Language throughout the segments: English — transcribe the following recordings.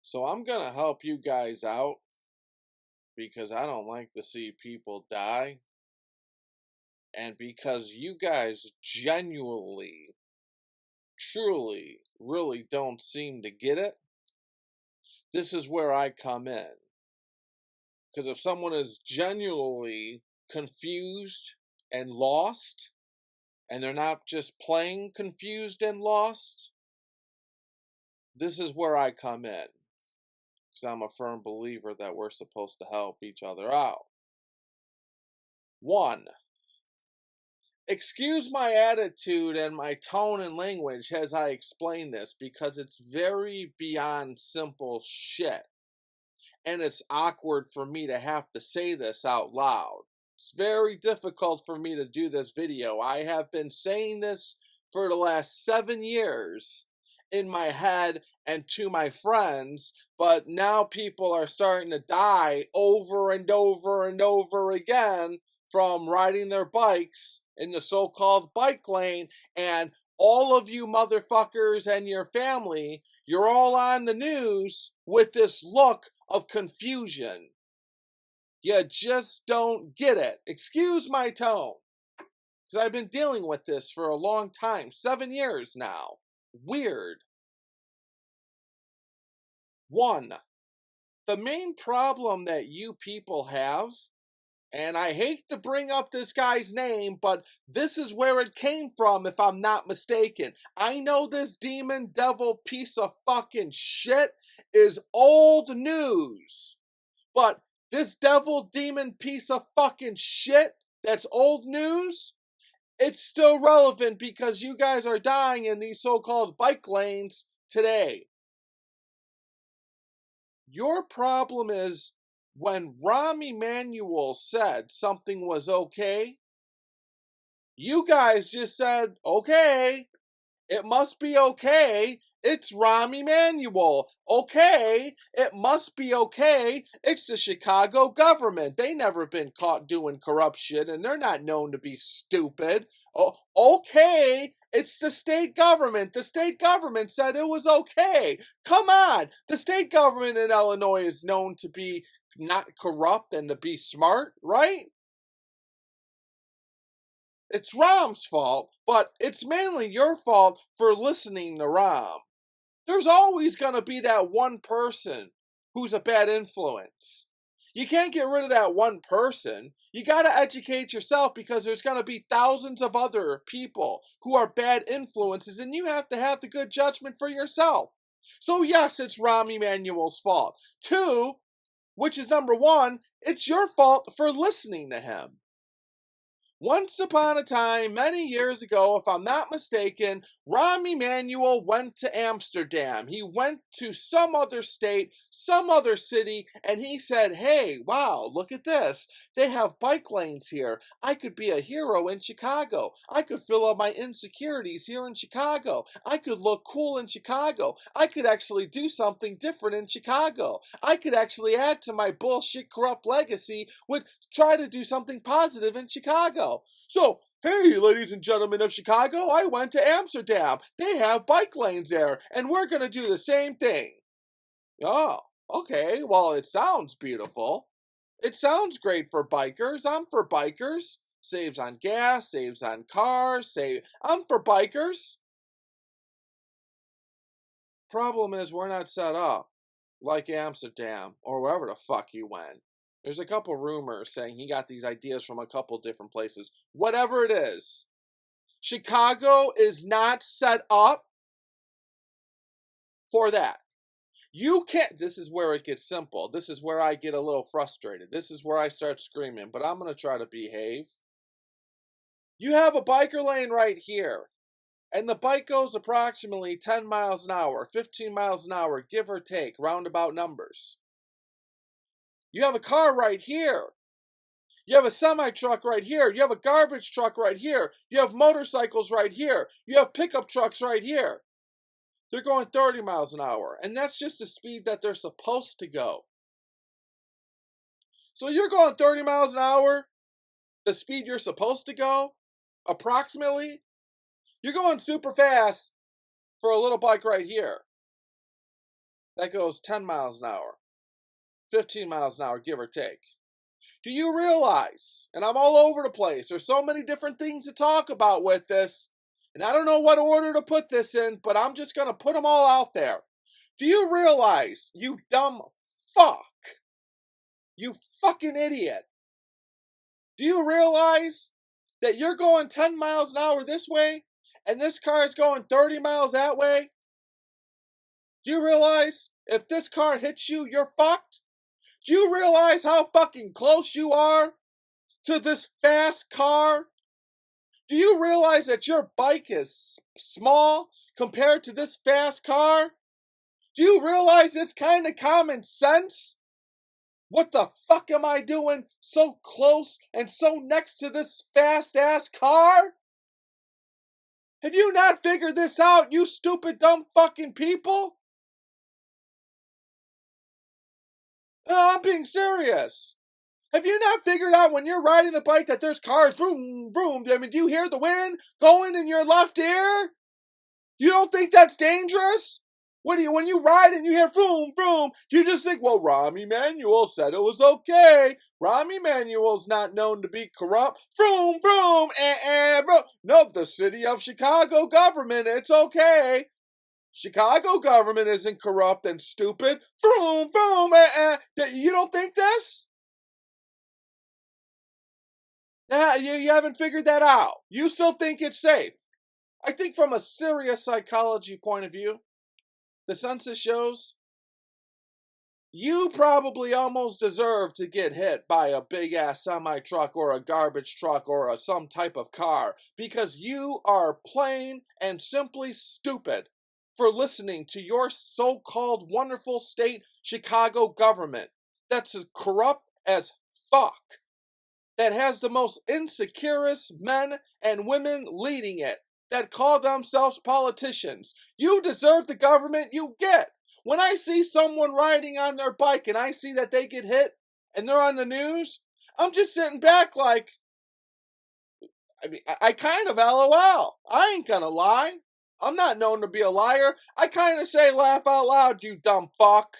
So I'm going to help you guys out because I don't like to see people die. And because you guys genuinely, truly, really don't seem to get it, this is where I come in. Because if someone is genuinely confused and lost, and they're not just plain confused and lost, this is where I come in. Because I'm a firm believer that we're supposed to help each other out. One, excuse my attitude and my tone and language as I explain this because it's very beyond simple shit. And it's awkward for me to have to say this out loud. It's very difficult for me to do this video. I have been saying this for the last 7 years in my head and to my friends, but now people are starting to die over and over and over again from riding their bikes in the so-called bike lane, and all of you motherfuckers and your family, you're all on the news with this look of confusion. You just don't get it. Excuse my tone, because I've been dealing with this for a long time, 7 years now. Weird. One, the main problem that you people have, and I hate to bring up this guy's name, but this is where it came from if I'm not mistaken. I know this demon devil piece of fucking shit is old news. But this devil demon piece of fucking shit that's old news, it's still relevant because you guys are dying in these so-called bike lanes today. Your problem is when Rahm Emanuel said something was okay, you guys just said, okay, it must be okay. It's Rahm Emanuel. Okay, it must be okay. It's the Chicago government. They never been caught doing corruption, and they're not known to be stupid. Oh, okay, it's the state government. The state government said it was okay. Come on. The state government in Illinois is known to be not corrupt and to be smart, right? It's Rahm's fault, but it's mainly your fault for listening to Rahm. There's always going to be that one person who's a bad influence. You can't get rid of that one person. You got to educate yourself because there's going to be thousands of other people who are bad influences, and you have to have the good judgment for yourself. So yes, it's Rahm Emanuel's fault. Two, which is number one, it's your fault for listening to him. Once upon a time, many years ago, if I'm not mistaken, Rahm Emanuel went to Amsterdam. He went to some other state, some other city, and he said, hey, wow, look at this. They have bike lanes here. I could be a hero in Chicago. I could fill up my insecurities here in Chicago. I could look cool in Chicago. I could actually do something different in Chicago. I could actually add to my bullshit corrupt legacy with try to do something positive in Chicago. So, hey, ladies and gentlemen of Chicago, I went to Amsterdam. They have bike lanes there, and we're going to do the same thing. Oh, okay, well, it sounds beautiful. It sounds great for bikers. I'm for bikers. Saves on gas, saves on cars, I'm for bikers. Problem is, we're not set up like Amsterdam or wherever the fuck you went. There's a couple rumors saying he got these ideas from a couple different places. Whatever it is, Chicago is not set up for that. You can't, this is where it gets simple. This is where I get a little frustrated. This is where I start screaming, but I'm going to try to behave. You have a biker lane right here, and the bike goes approximately 10 miles an hour, 15 miles an hour, give or take, roundabout numbers. You have a car right here. You have a semi-truck right here. You have a garbage truck right here. You have motorcycles right here. You have pickup trucks right here. They're going 30 miles an hour, and that's just the speed that they're supposed to go. So you're going 30 miles an hour, the speed you're supposed to go, approximately. You're going super fast for a little bike right here. that goes 10 miles an hour, 15 miles an hour, give or take. Do you realize, and I'm all over the place, there's so many different things to talk about with this, and I don't know what order to put this in, but I'm just going to put them all out there. Do you realize, you dumb fuck, you fucking idiot, do you realize that you're going 10 miles an hour this way, and this car is going 30 miles that way? Do you realize if this car hits you, you're fucked? Do you realize how fucking close you are to this fast car? Do you realize that your bike is small compared to this fast car? Do you realize it's kind of common sense? What the fuck am I doing so close and so next to this fast-ass car? Have you not figured this out, you stupid, dumb fucking people? No, I'm being serious. Have you not figured out when you're riding the bike that there's cars, vroom, vroom? I mean, do you hear the wind going in your left ear? You don't think that's dangerous? When you ride and you hear vroom, vroom, do you just think, well, Rahm Emanuel said it was okay. Rahm Emanuel's not known to be corrupt. Vroom, vroom, bro. No, the city of Chicago government, it's okay. Chicago government isn't corrupt and stupid. Vroom, vroom, You don't think this? You haven't figured that out. You still think it's safe. I think from a serious psychology point of view, the census shows you probably almost deserve to get hit by a big-ass semi-truck or a garbage truck or some type of car because you are plain and simply stupid for listening to your so-called wonderful state Chicago government that's as corrupt as fuck, that has the most insecurest men and women leading it, that call themselves politicians. You deserve the government you get. When I see someone riding on their bike and I see that they get hit and they're on the news, I'm just sitting back like, I kind of LOL. I ain't gonna lie. I'm not known to be a liar. I kind of say laugh out loud, you dumb fuck.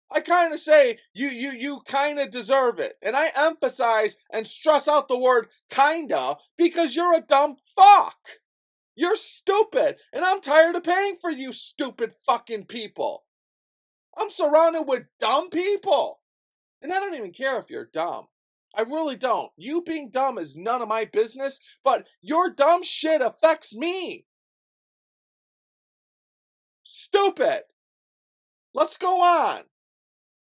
I kind of say, you kind of deserve it. And I emphasize and stress out the word kinda because you're a dumb fuck. You're stupid. And I'm tired of paying for you stupid fucking people. I'm surrounded with dumb people. And I don't even care if you're dumb. I really don't. You being dumb is none of my business, but your dumb shit affects me. Stupid. Let's go on.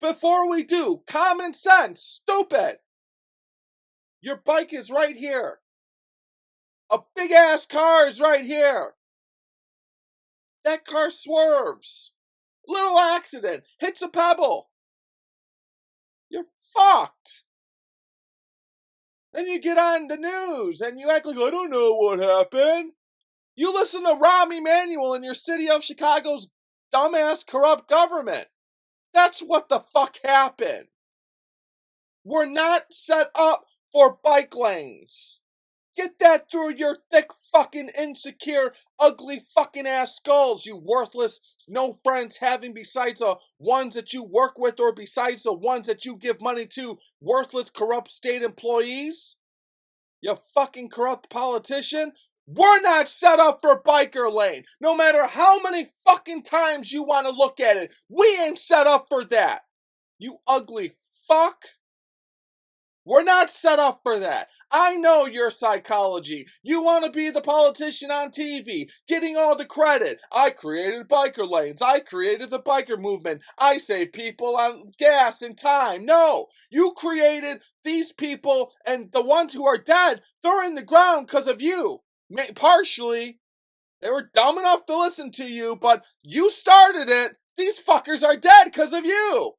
Before we do, common sense, stupid. Your bike is right here. A big ass car is right here. That car swerves. Little accident, hits a pebble. You're fucked. Then you get on the news and you act like, I don't know what happened. You listen to Rahm Emanuel in your city of Chicago's dumbass corrupt government. That's what the fuck happened. We're not set up for bike lanes. Get that through your thick fucking insecure, ugly fucking ass skulls, you worthless, no friends having besides the ones that you work with or besides the ones that you give money to, worthless corrupt state employees. You fucking corrupt politician. We're not set up for biker lane. No matter how many fucking times you want to look at it, we ain't set up for that. You ugly fuck. We're not set up for that. I know your psychology. You want to be the politician on TV, getting all the credit. I created biker lanes. I created the biker movement. I save people on gas and time. No, you created these people, and the ones who are dead, they're in the ground because of you. Partially, they were dumb enough to listen to you, but you started it. These fuckers are dead because of you.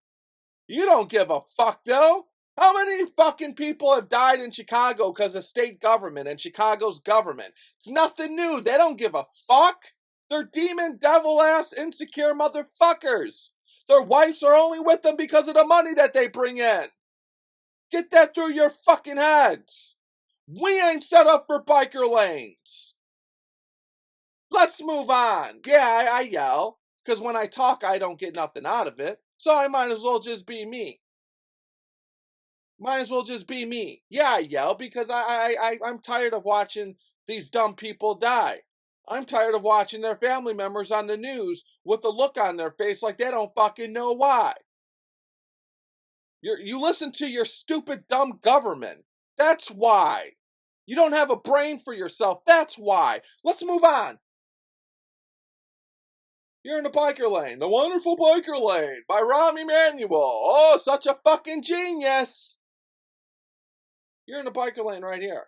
You don't give a fuck, though. How many fucking people have died in Chicago because of state government and Chicago's government? It's nothing new. They don't give a fuck. They're demon, devil-ass, insecure motherfuckers. Their wives are only with them because of the money that they bring in. Get that through your fucking heads. We ain't set up for biker lanes. Let's move on. Yeah, I yell. because when I talk, I don't get nothing out of it. So I might as well just be me. Might as well just be me. Yeah, I yell because I'm tired of watching these dumb people die. I'm tired of watching their family members on the news with the look on their face like they don't fucking know why. You listen to your stupid, dumb government. That's why. You don't have a brain for yourself. That's why. Let's move on. You're in the biker lane. The Wonderful Biker Lane by Rahm Emanuel. Oh, such a fucking genius. You're in the biker lane right here.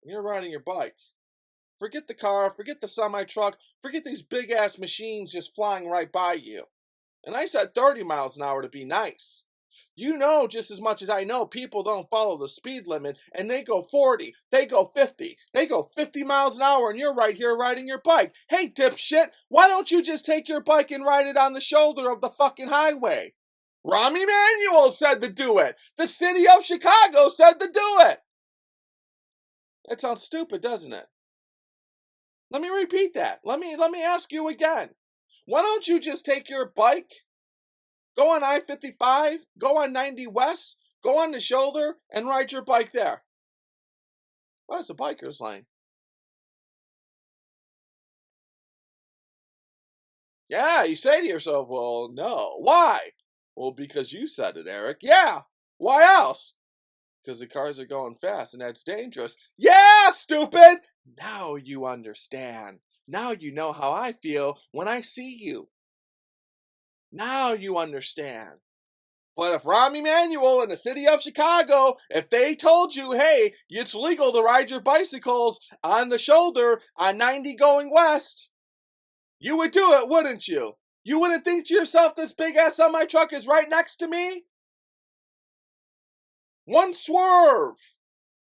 You're riding your bike. Forget the car, forget the semi-truck, forget these big-ass machines just flying right by you. And I said 30 miles an hour to be nice. You know just as much as I know people don't follow the speed limit and they go 40, they go 50, they go 50 miles an hour and you're right here riding your bike. Hey, dipshit, why don't you just take your bike and ride it on the shoulder of the fucking highway? Rahm Emanuel said to do it. The city of Chicago said to do it. That sounds stupid, doesn't it? Let me repeat that. Let me ask you again. Why don't you just take your bike, go on I-55, go on 90 West, go on the shoulder, and ride your bike there? Well, it's a biker's lane. Yeah, you say to yourself, well, no. Why? Well, because you said it, Eric. Yeah. Why else? Because the cars are going fast and that's dangerous. Yeah, stupid! Now you understand. Now you know how I feel when I see you. Now you understand. But if Rahm Emanuel in the city of Chicago, if they told you, hey, it's legal to ride your bicycles on the shoulder on 90 going west, you would do it, wouldn't you? You wouldn't think to yourself, this big-ass semi-truck is right next to me? One swerve.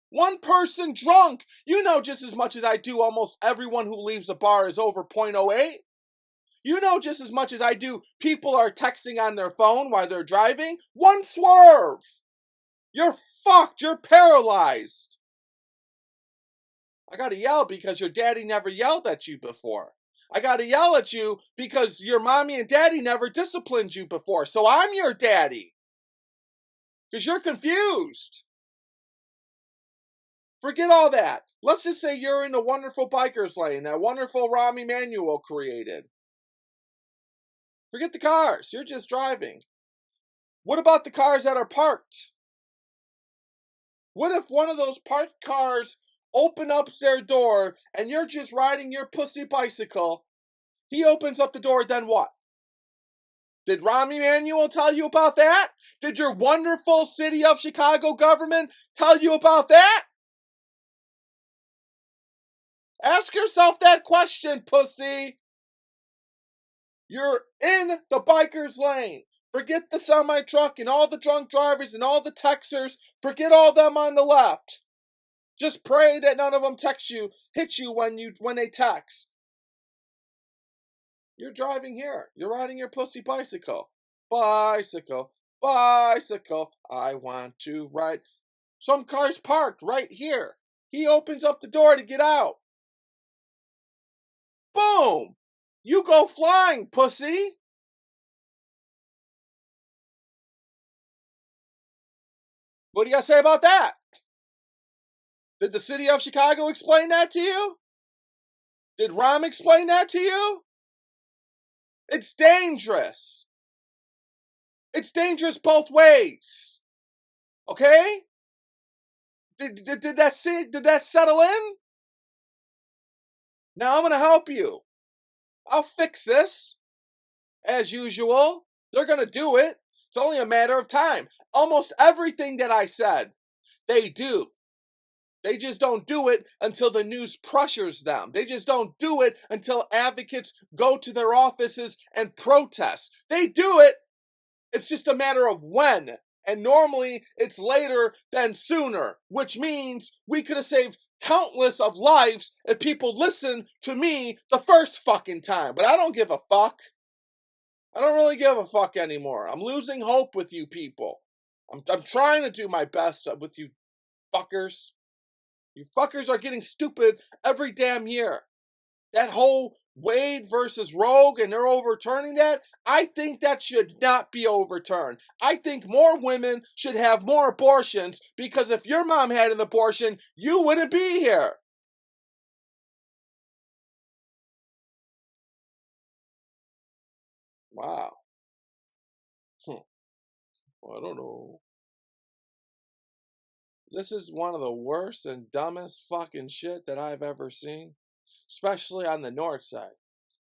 One person drunk. You know just as much as I do almost everyone who leaves a bar is over .08. You know just as much as I do people are texting on their phone while they're driving. One swerve. You're fucked. You're paralyzed. I gotta yell because your daddy never yelled at you before. I gotta yell at you because your mommy and daddy never disciplined you before. So I'm your daddy. Because you're confused. Forget all that. Let's just say you're in the Wonderful Biker's Lane that wonderful Rahm Emanuel created. Forget the cars. You're just driving. What about the cars that are parked? What if one of those parked cars open up their door and you're just riding your pussy bicycle? He opens up the door, then what? Did Rahm Emanuel tell you about that? Did your wonderful city of Chicago government tell you about that? Ask yourself that question, pussy. You're in the biker's lane. Forget the semi-truck and all the drunk drivers and all the texters. Forget all them on the left. Just pray that none of them hit you when they text. You're driving here. You're riding your pussy bicycle. Bicycle, bicycle, I want to ride. Some car's parked right here. He opens up the door to get out. Boom! You go flying, pussy! What do you got to say about that? Did the city of Chicago explain that to you? Did Rahm explain that to you? It's dangerous. It's dangerous both ways. Okay? Did that settle in? Now I'm going to help you. I'll fix this. As usual. They're going to do it. It's only a matter of time. Almost everything that I said, they do. They just don't do it until the news pressures them. They just don't do it until advocates go to their offices and protest. They do it. It's just a matter of when. And normally it's later than sooner, which means we could have saved countless of lives if people listened to me the first fucking time. But I don't give a fuck. I don't really give a fuck anymore. I'm losing hope with you people. I'm trying to do my best with you fuckers. You fuckers are getting stupid every damn year. That whole Wade versus Rogue and they're overturning that, I think that should not be overturned. I think more women should have more abortions because if your mom had an abortion, you wouldn't be here. Wow. I don't know. This is one of the worst and dumbest fucking shit that I've ever seen, especially on the north side.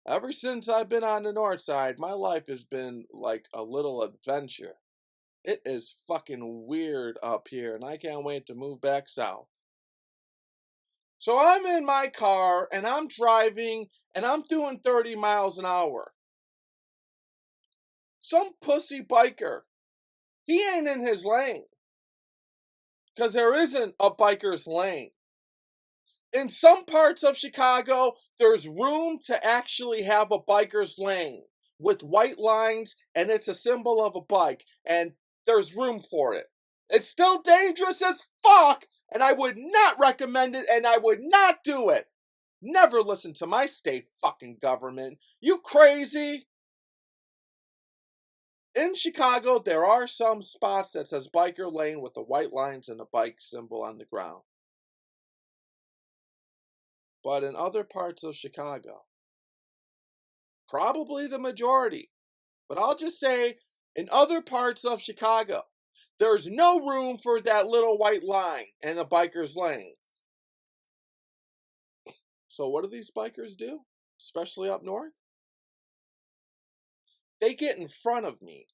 Ever since I've been on the north side, my life has been like a little adventure. It is fucking weird up here, and I can't wait to move back south. So I'm in my car, and I'm driving, and I'm doing 30 miles an hour. Some pussy biker, he ain't in his lane. Because there isn't a biker's lane. In some parts of Chicago, there's room to actually have a biker's lane with white lines, and it's a symbol of a bike, and there's room for it. It's still dangerous as fuck, and I would not recommend it, and I would not do it. Never listen to my state fucking government. You crazy? In Chicago, there are some spots that says biker lane with the white lines and the bike symbol on the ground. But in other parts of Chicago, probably the majority, but I'll just say in other parts of Chicago, there's no room for that little white line in the biker's lane. So what do these bikers do, especially up north? They get in front of me.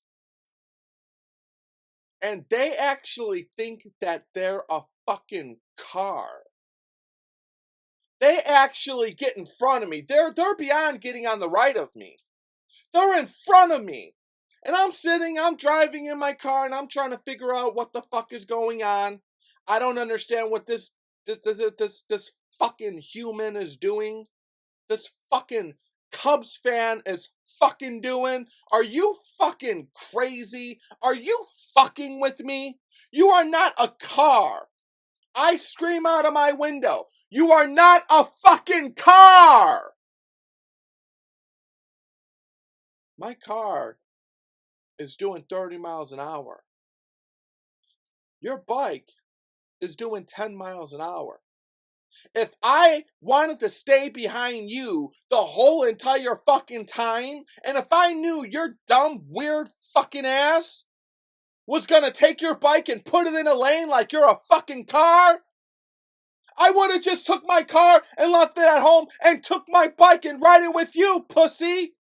And they actually think that they're a fucking car. They actually get in front of me. They're beyond getting on the right of me. They're in front of me. And I'm driving in my car, and I'm trying to figure out what the fuck is going on. I don't understand what this fucking human is doing. This fucking Cubs fan is fucking doing. Are you fucking crazy? Are you fucking with me? You are not a car. I scream out of my window. You are not a fucking car. My car is doing 30 miles an hour. Your bike is doing 10 miles an hour. If I wanted to stay behind you the whole entire fucking time, and if I knew your dumb, weird fucking ass was gonna take your bike and put it in a lane like you're a fucking car, I would have just took my car and left it at home and took my bike and ride it with you, pussy.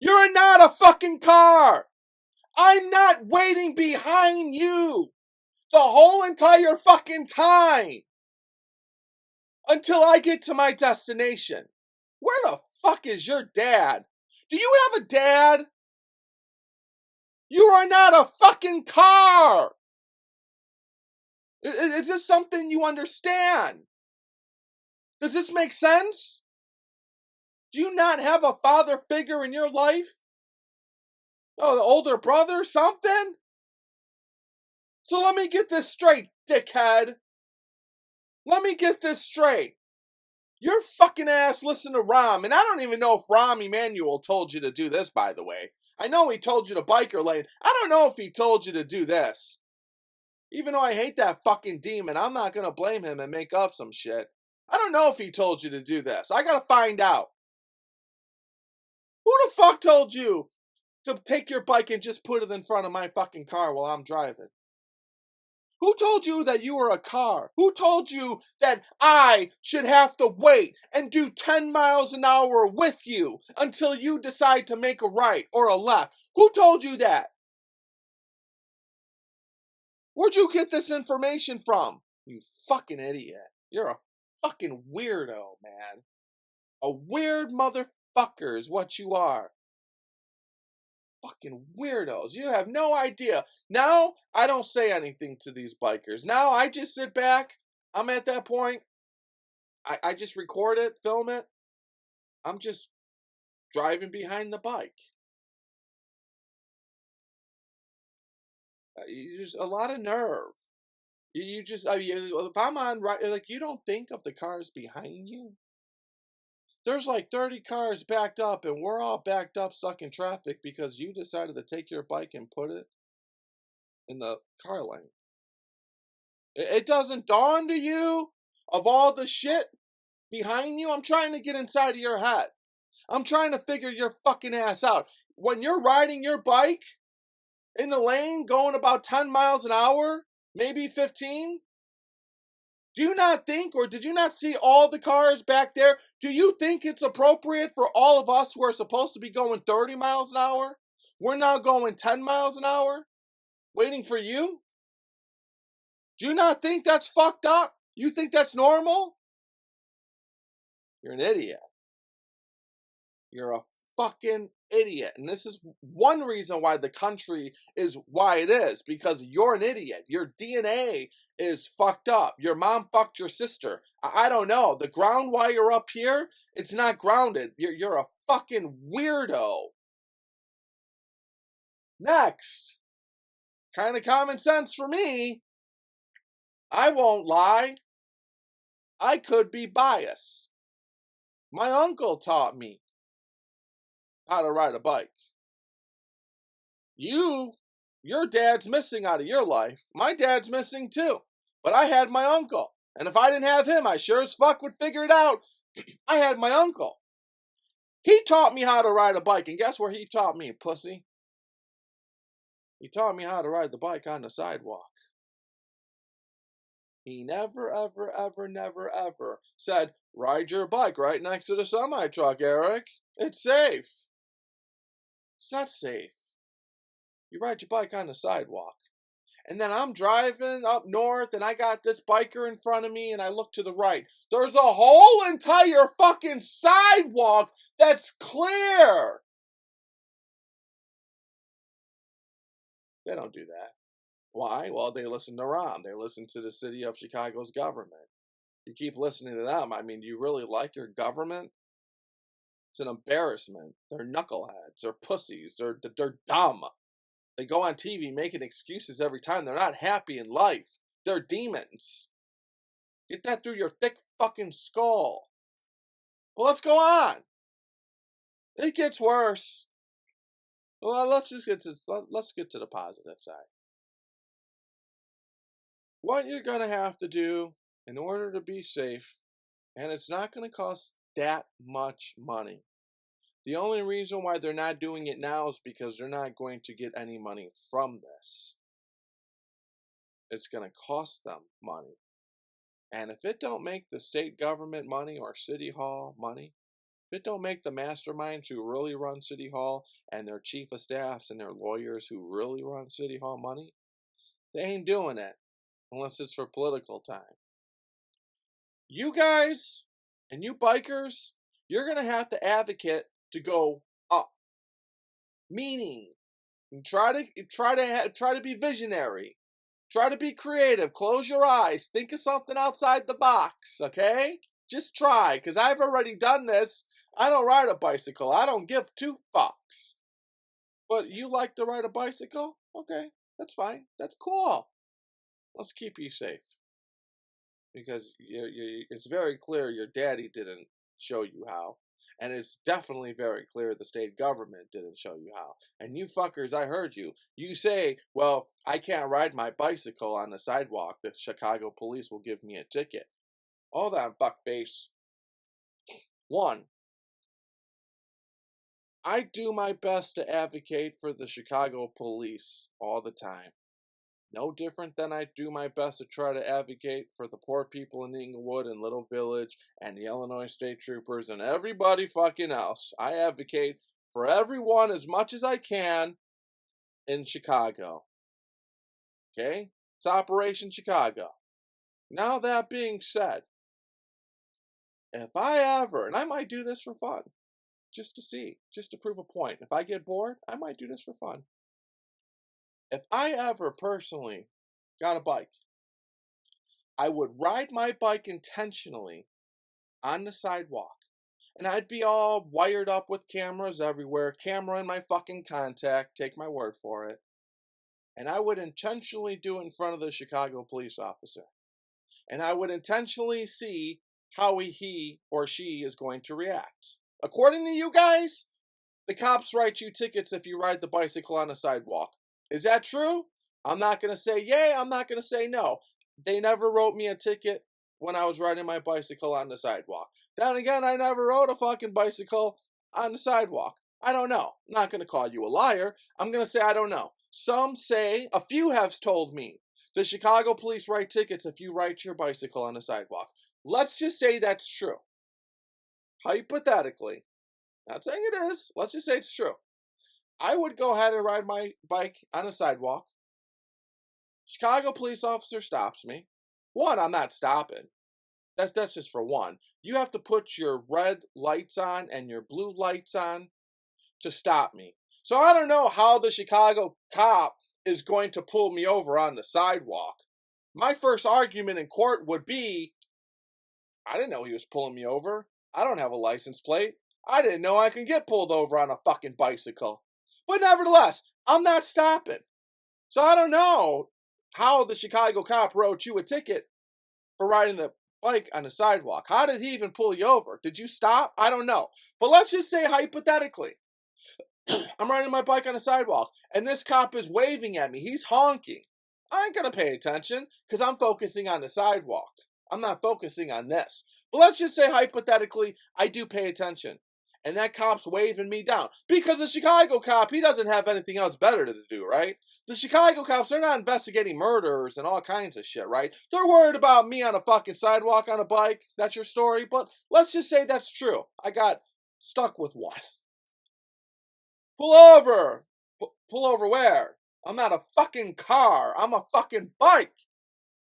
You're not a fucking car. I'm not waiting behind you the whole entire fucking time until I get to my destination. Where the fuck is your dad? Do you have a dad? You are not a fucking car. Is this something you understand? Does this make sense? Do you not have a father figure in your life? Oh, an older brother, something? So let me get this straight, dickhead. Let me get this straight. Your fucking ass listened to Rahm, and I don't even know if Rahm Emanuel told you to do this, by the way. I know he told you to biker lane. I don't know if he told you to do this. Even though I hate that fucking demon, I'm not gonna blame him and make up some shit. I don't know if he told you to do this. I gotta find out. Who the fuck told you to take your bike and just put it in front of my fucking car while I'm driving? Who told you that you were a car? Who told you that I should have to wait and do 10 miles an hour with you until you decide to make a right or a left? Who told you that? Where'd you get this information from? You fucking idiot. You're a fucking weirdo, man. A weird motherfucker is what you are. Fucking weirdos. You have no idea. Now, I don't say anything to these bikers. Now, I just sit back. I'm at that point. I just record it, film it. I'm just driving behind the bike. There's a lot of nerve. You just, if I'm on right, like, you don't think of the cars behind you. There's like 30 cars backed up, and we're all backed up, stuck in traffic because you decided to take your bike and put it in the car lane. It doesn't dawn to you of all the shit behind you. I'm trying to get inside of your head. I'm trying to figure your fucking ass out. When you're riding your bike in the lane going about 10 miles an hour, maybe 15, do you not think, or did you not see all the cars back there? Do you think it's appropriate for all of us who are supposed to be going 30 miles an hour? We're now going 10 miles an hour, waiting for you? Do you not think that's fucked up? You think that's normal? You're an idiot. You're a fucking idiot. And this is one reason why the country is why it is. Because you're an idiot. Your DNA is fucked up. Your mom fucked your sister. I don't know. The ground wire up here, it's not grounded. You're a fucking weirdo. Next. Kind of common sense for me. I won't lie. I could be biased. My uncle taught me how to ride a bike. Your dad's missing out of your life. My dad's missing too. But I had my uncle. And if I didn't have him, I sure as fuck would figure it out. I had my uncle. He taught me how to ride a bike. And guess where he taught me, pussy? He taught me how to ride the bike on the sidewalk. He never, ever, ever, never, ever said, ride your bike right next to the semi-truck, Eric. It's safe. It's not safe. You ride your bike on the sidewalk. And then I'm driving up north and I got this biker in front of me and I look to the right. There's a whole entire fucking sidewalk that's clear. They don't do that. Why? Well, they listen to Rahm. They listen to the city of Chicago's government. You keep listening to them. I mean, do you really like your government? It's an embarrassment. They're knuckleheads. They're pussies. They're dumb. They go on TV making excuses every time. They're not happy in life. They're demons. Get that through your thick fucking skull. Well, let's go on. It gets worse. Well, let's get to the positive side. What you're going to have to do in order to be safe, and it's not going to cost that much money. The only reason why they're not doing it now is because they're not going to get any money from this. It's going to cost them money. And if it don't make the state government money or city hall money, if it don't make the masterminds who really run city hall and their chief of staffs and their lawyers who really run city hall money, they ain't doing it unless it's for political time. You guys and you bikers, you're going to have to advocate to go up. Meaning, try to be visionary. Try to be creative. Close your eyes. Think of something outside the box, okay? Just try, because I've already done this. I don't ride a bicycle. I don't give two fucks. But you like to ride a bicycle? Okay, that's fine. That's cool. Let's keep you safe. Because it's very clear your daddy didn't show you how. And it's definitely very clear the state government didn't show you how. And you fuckers, I heard you. You say, well, I can't ride my bicycle on the sidewalk. The Chicago police will give me a ticket. Hold on, fuckface. One, I do my best to advocate for the Chicago police all the time. No different than I do my best to try to advocate for the poor people in Inglewood and Little Village and the Illinois State Troopers and everybody fucking else. I advocate for everyone as much as I can in Chicago. Okay? It's Operation Chicago. Now that being said, if I ever, and I might do this for fun, just to see, just to prove a point. If I get bored, I might do this for fun. If I ever personally got a bike, I would ride my bike intentionally on the sidewalk. And I'd be all wired up with cameras everywhere, camera in my fucking contact, take my word for it. And I would intentionally do it in front of the Chicago police officer. And I would intentionally see how he or she is going to react. According to you guys, the cops write you tickets if you ride the bicycle on the sidewalk. Is that true? I'm not going to say yay, I'm not going to say no. They never wrote me a ticket when I was riding my bicycle on the sidewalk. Then again, I never rode a fucking bicycle on the sidewalk. I don't know. I'm not going to call you a liar. I'm going to say I don't know. Some say, a few have told me, the Chicago police write tickets if you ride your bicycle on the sidewalk. Let's just say that's true. Hypothetically, not saying it is, let's just say it's true. I would go ahead and ride my bike on a sidewalk. Chicago police officer stops me. One, I'm not stopping. That's just for one. You have to put your red lights on and your blue lights on to stop me. So I don't know how the Chicago cop is going to pull me over on the sidewalk. My first argument in court would be, I didn't know he was pulling me over. I don't have a license plate. I didn't know I could get pulled over on a fucking bicycle. But nevertheless, I'm not stopping. So I don't know how the Chicago cop wrote you a ticket for riding the bike on the sidewalk. How did he even pull you over? Did you stop? I don't know. But let's just say hypothetically, I'm riding my bike on the sidewalk, and this cop is waving at me. He's honking. I ain't going to pay attention because I'm focusing on the sidewalk. I'm not focusing on this. But let's just say hypothetically, I do pay attention. And that cop's waving me down. Because the Chicago cop, he doesn't have anything else better to do, right? The Chicago cops, they're not investigating murders and all kinds of shit, right? They're worried about me on a fucking sidewalk on a bike. That's your story. But let's just say that's true. I got stuck with one. Pull over. Pull over where? I'm not a fucking car. I'm a fucking bike.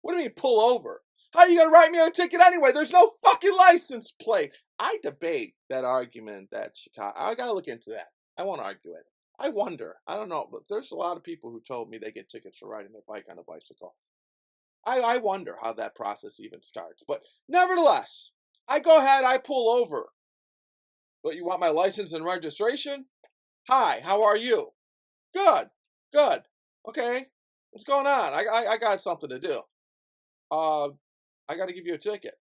What do you mean pull over? How are you going to write me a ticket anyway? There's no fucking license plate. I debate that argument that Chicago. I got to look into that. I won't argue it. I wonder. I don't know. But there's a lot of people who told me they get tickets for riding their bike on a bicycle. I wonder how that process even starts. But nevertheless, I go ahead. I pull over. But you want my license and registration? Hi, how are you? Good. Good. Okay. What's going on? I got something to do. I got to give you a ticket.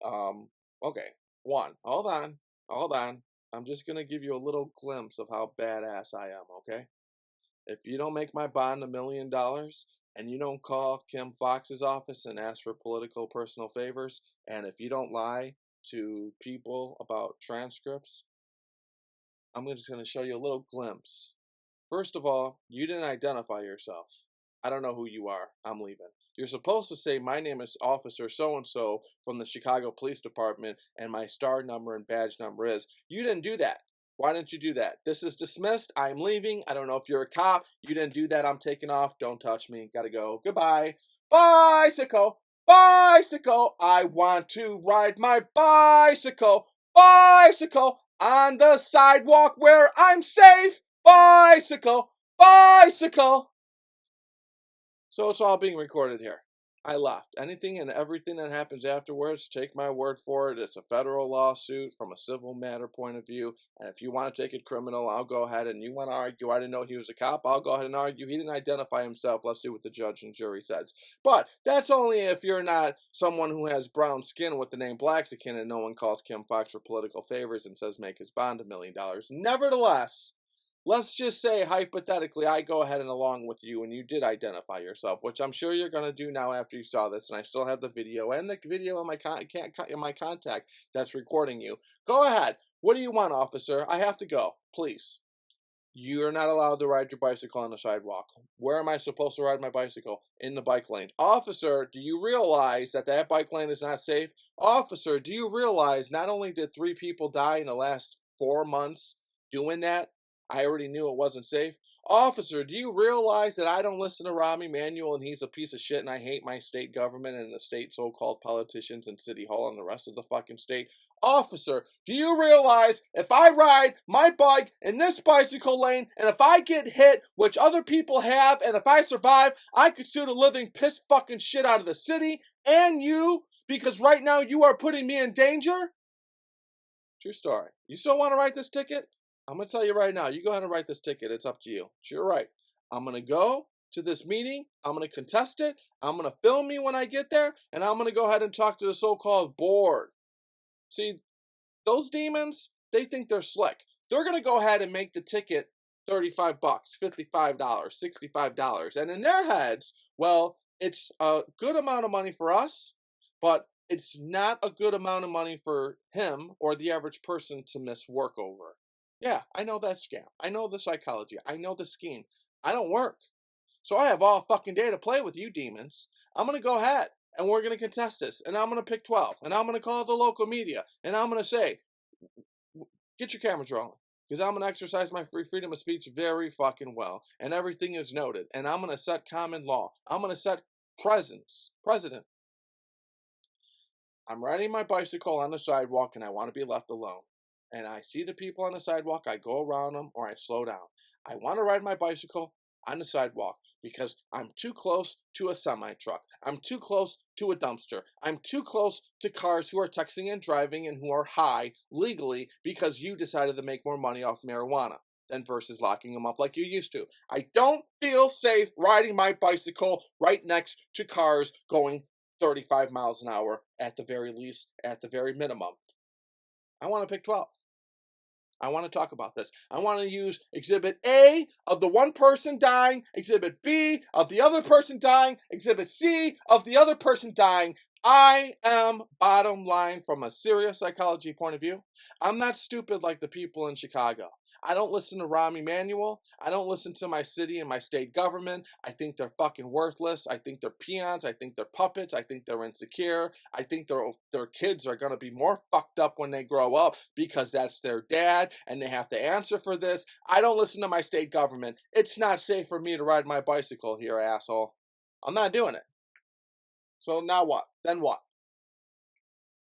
Okay. One. Hold on. I'm just going to give you a little glimpse of how badass I am, okay? If you don't make my bond $1 million and you don't call Kim Foxx's office and ask for political personal favors, and if you don't lie to people about transcripts, I'm just going to show you a little glimpse. First of all, you didn't identify yourself. I don't know who you are. I'm leaving. You're supposed to say, my name is Officer so-and-so from the Chicago Police Department, and my star number and badge number is. You didn't do that. Why didn't you do that? This is dismissed. I'm leaving. I don't know if you're a cop. You didn't do that. I'm taking off. Don't touch me. Gotta go. Goodbye. Bicycle. Bicycle. I want to ride my bicycle. Bicycle. On the sidewalk where I'm safe. Bicycle. Bicycle. So it's all being recorded here. I left. Anything and everything that happens afterwards, take my word for it. It's a federal lawsuit from a civil matter point of view. And if you want to take it criminal, I'll go ahead. And you want to argue, I didn't know he was a cop, I'll go ahead and argue. He didn't identify himself. Let's see what the judge and jury says. But that's only if you're not someone who has brown skin with the name Blaxican and no one calls Kim Foxx for political favors and says make his bond $1 million. Nevertheless, let's just say, hypothetically, I go ahead and along with you and you did identify yourself, which I'm sure you're going to do now after you saw this, and I still have the video and the video in my contact that's recording you. Go ahead. What do you want, officer? I have to go. Please. You're not allowed to ride your bicycle on the sidewalk. Where am I supposed to ride my bicycle? In the bike lane. Officer, do you realize that that bike lane is not safe? Officer, do you realize not only did 3 people die in the last 4 months doing that, I already knew it wasn't safe. Officer, do you realize that I don't listen to Rahm Emanuel and he's a piece of shit and I hate my state government and the state so-called politicians and City Hall and the rest of the fucking state? Officer, do you realize if I ride my bike in this bicycle lane and if I get hit, which other people have, and if I survive, I could sue the living piss fucking shit out of the city and you, because right now you are putting me in danger? True story. You still want to write this ticket? I'm going to tell you right now, you go ahead and write this ticket. It's up to you. You're right. I'm going to go. to this meeting. I'm going to contest it. I'm going to film me when I get there, and I'm going to go ahead and talk to the so-called board. See, those demons, they think they're slick. They're going to go ahead and make the ticket $35, $55, $65. And in their heads, well, it's a good amount of money for us, but it's not a good amount of money for him or the average person to miss work over. Yeah, I know that scam. I know the psychology. I know the scheme. I don't work. So I have all fucking day to play with you demons. I'm going to go ahead and we're going to contest this. And I'm going to pick 12. And I'm going to call the local media. And I'm going to say, get your cameras rolling. Because I'm going to exercise my free freedom of speech very fucking well. And everything is noted. And I'm going to set common law. I'm going to set precedent. I'm riding my bicycle on the sidewalk and I want to be left alone. And I see the people on the sidewalk, I go around them or I slow down. I want to ride my bicycle on the sidewalk because I'm too close to a semi-truck. I'm too close to a dumpster. I'm too close to cars who are texting and driving and who are high legally because you decided to make more money off marijuana than versus locking them up like you used to. I don't feel safe riding my bicycle right next to cars going 35 miles an hour at the very least, at the very minimum. I want to pick 12. I want to talk about this. I want to use Exhibit A of the one person dying, Exhibit B of the other person dying, Exhibit C of the other person dying. I am, bottom line, from a serious psychology point of view, I'm not stupid like the people in Chicago. I don't listen to Rahm Emanuel. I don't listen to my city and my state government. I think they're fucking worthless. I think they're peons. I think they're puppets. I think they're insecure. I think their kids are going to be more fucked up when they grow up because that's their dad and they have to answer for this. I don't listen to my state government. It's not safe for me to ride my bicycle here, asshole. I'm not doing it. So now what? Then what?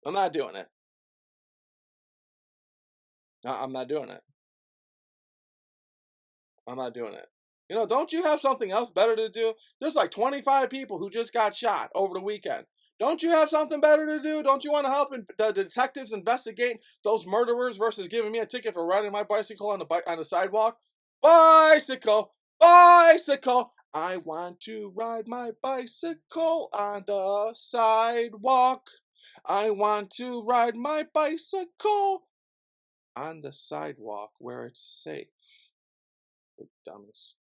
I'm not doing it. No, I'm not doing it. I'm not doing it. You know, don't you have something else better to do? There's like 25 people who just got shot over the weekend. Don't you have something better to do? Don't you want to help the detectives investigate those murderers versus giving me a ticket for riding my bicycle on the sidewalk? Bicycle! Bicycle! I want to ride my bicycle on the sidewalk. I want to ride my bicycle on the sidewalk where it's safe. Dummies.